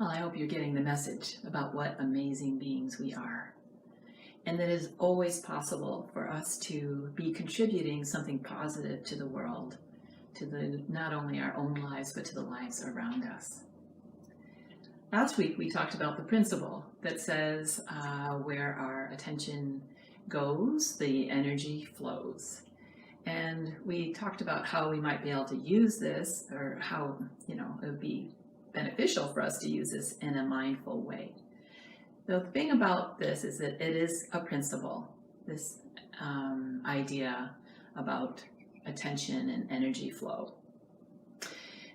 Well, I hope you're getting the message about what amazing beings we are. And that it is always possible for us to be contributing something positive to the world, to not only our own lives, but to the lives around us. Last week, we talked about the principle that says where our attention goes, the energy flows. And we talked about how we might be able to use this, or how, it would be beneficial for us to use this in a mindful way. The thing about this is that it is a principle, this idea about attention and energy flow.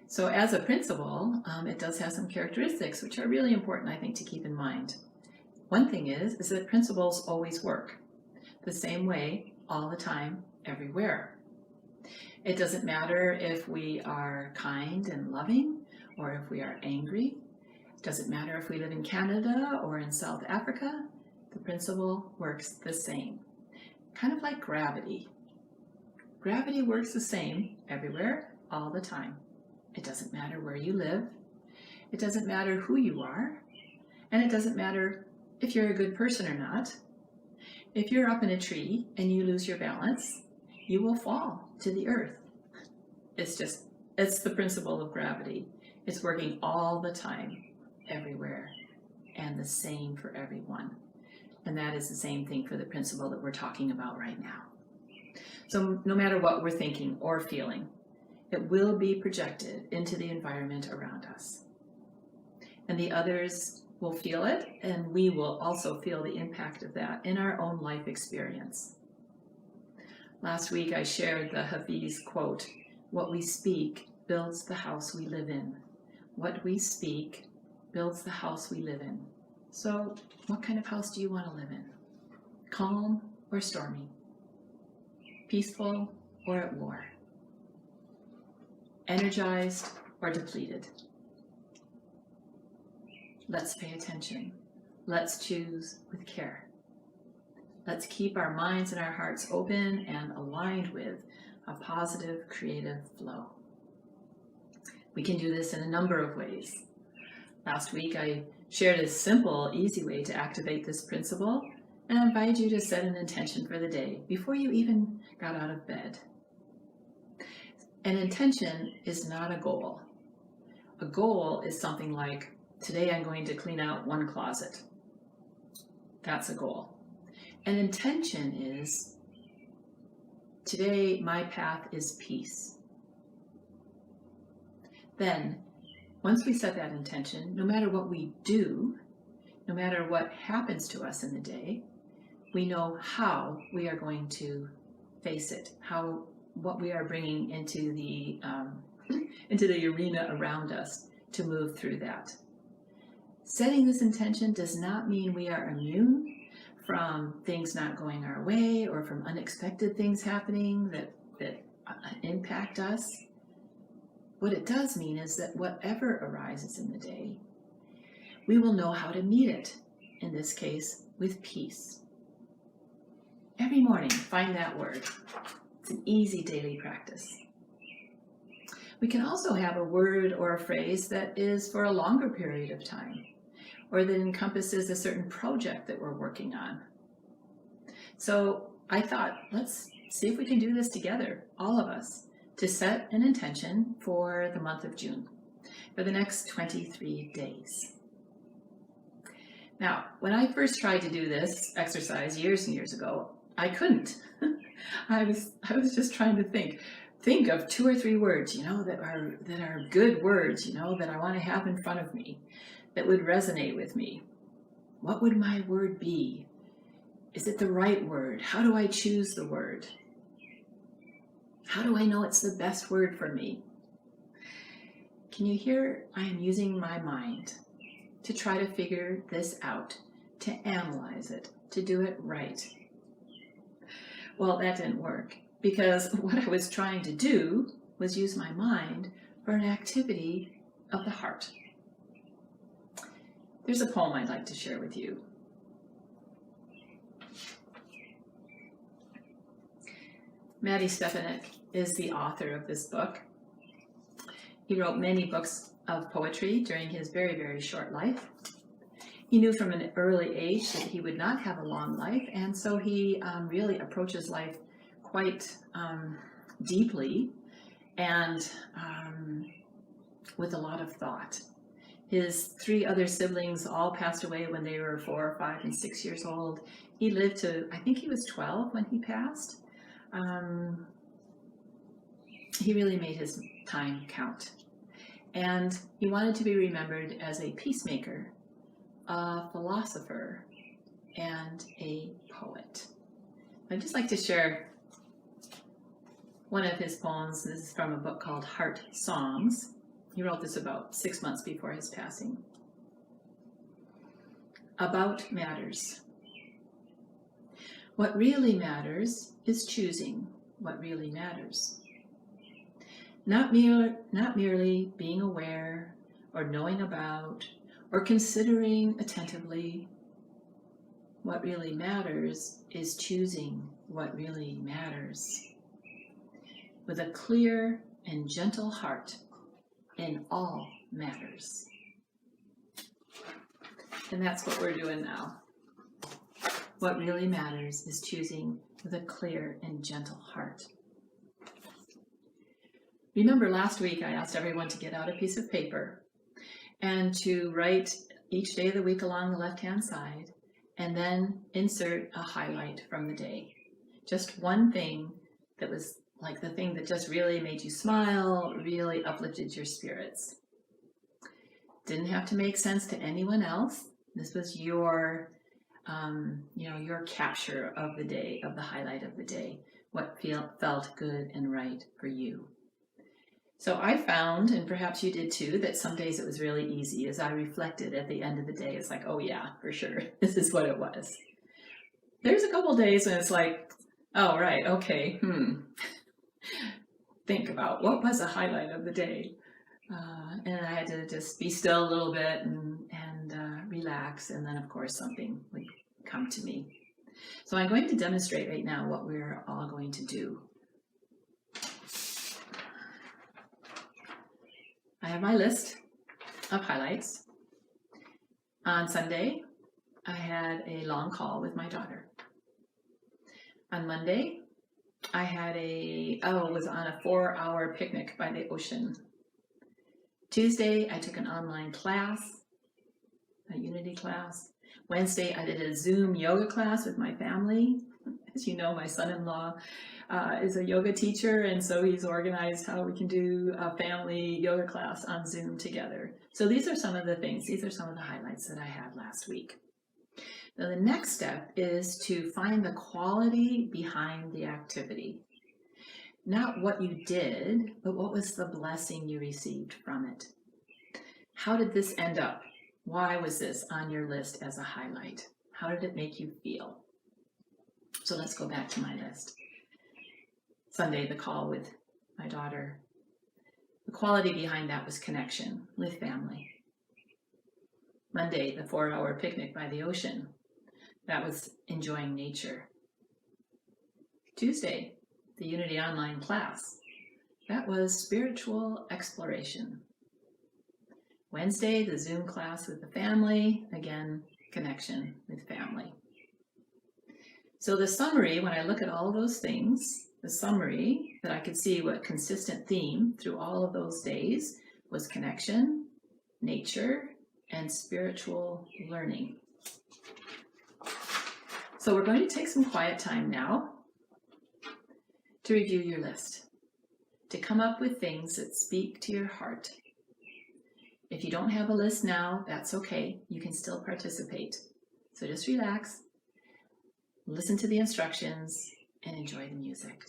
So as a principle, it does have some characteristics which are really important, I think, to keep in mind. One thing is that principles always work the same way all the time, everywhere. It doesn't matter if we are kind and loving or if we are angry. It doesn't matter if we live in Canada or in South Africa. The principle works the same. Kind of like gravity. Gravity works the same everywhere, all the time. It doesn't matter where you live. It doesn't matter who you are. And it doesn't matter if you're a good person or not. If you're up in a tree and you lose your balance, you will fall to the earth. It's the principle of gravity. It's working all the time, everywhere, and the same for everyone. And that is the same thing for the principle that we're talking about right now. So no matter what we're thinking or feeling, it will be projected into the environment around us. And the others will feel it, and we will also feel the impact of that in our own life experience. Last week I shared the Hafiz quote, "What we speak builds the house we live in. What we speak builds the house we live in." So what kind of house do you want to live in? Calm or stormy? Peaceful or at war? Energized or depleted? Let's pay attention. Let's choose with care. Let's keep our minds and our hearts open and aligned with a positive, creative flow. We can do this in a number of ways. Last week I shared a simple, easy way to activate this principle and I invite you to set an intention for the day before you even got out of bed. An intention is not a goal. A goal is something like, today I'm going to clean out one closet. That's a goal. An intention is, today my path is peace. Then, once we set that intention, no matter what we do, no matter what happens to us in the day, we know how we are going to face it, what we are bringing into the arena around us to move through that. Setting this intention does not mean we are immune from things not going our way or from unexpected things happening that impact us. What it does mean is that whatever arises in the day, we will know how to meet it, in this case, with peace. Every morning, find that word. It's an easy daily practice. We can also have a word or a phrase that is for a longer period of time, or that encompasses a certain project that we're working on. So I thought, let's see if we can do this together, all of us, to set an intention for the month of June, for the next 23 days. Now, when I first tried to do this exercise years and years ago, I couldn't. I was just trying to think of 2 or 3 words, that are good words, that I want to have in front of me, that would resonate with me. What would my word be? Is it the right word? How do I choose the word? How do I know it's the best word for me? Can you hear I am using my mind to try to figure this out, to analyze it, to do it right? Well, that didn't work, because what I was trying to do was use my mind for an activity of the heart. There's a poem I'd like to share with you. Matty Stefanik is the author of this book. He wrote many books of poetry during his very, very short life. He knew from an early age that he would not have a long life, and so he really approaches life quite deeply and with a lot of thought. His 3 other siblings all passed away when they were 4, 5, and 6 years old. He lived to, I think he was 12 when he passed. He really made his time count. And he wanted to be remembered as a peacemaker, a philosopher, and a poet. I'd just like to share one of his poems. This is from a book called Heart Songs. He wrote this about 6 months before his passing. About matters. What really matters is choosing what really matters. Not merely being aware or knowing about or considering attentively. What really matters is choosing what really matters. With a clear and gentle heart in all matters. And that's what we're doing now. What really matters is choosing with a clear and gentle heart. Remember last week I asked everyone to get out a piece of paper and to write each day of the week along the left-hand side and then insert a highlight from the day. Just one thing that was like the thing that just really made you smile, really uplifted your spirits. Didn't have to make sense to anyone else. This was your, your capture of the day, of the highlight of the day, what felt good and right for you. So I found, and perhaps you did too, that some days it was really easy. As I reflected at the end of the day, it's like, oh yeah, for sure, this is what it was. There's a couple days when it's like, oh right, okay, think about what was the highlight of the day. And I had to just be still a little bit and relax, and then of course something would come to me. So I'm going to demonstrate right now what we're all going to do. I have my list of highlights. On Sunday, I had a long call with my daughter. On Monday, I had was on a 4-hour picnic by the ocean. Tuesday, I took an online class, a Unity class. Wednesday, I did a Zoom yoga class with my family. As you know, my son-in-law is a yoga teacher, and so he's organized how we can do a family yoga class on Zoom together. So these are some of the things, these are some of the highlights that I had last week. Now the next step is to find the quality behind the activity. Not what you did, but what was the blessing you received from it? How did this end up? Why was this on your list as a highlight? How did it make you feel? So let's go back to my list. Sunday, the call with my daughter. The quality behind that was connection with family. Monday, the 4-hour picnic by the ocean. That was enjoying nature. Tuesday, the Unity online class. That was spiritual exploration. Wednesday, the Zoom class with the family. Again, connection with family. So the summary, when I look at all of those things, the summary that I could see what consistent theme through all of those days was connection, nature, and spiritual learning. So we're going to take some quiet time now to review your list, to come up with things that speak to your heart. If you don't have a list now, that's okay. You can still participate. So just relax, listen to the instructions, and enjoy the music.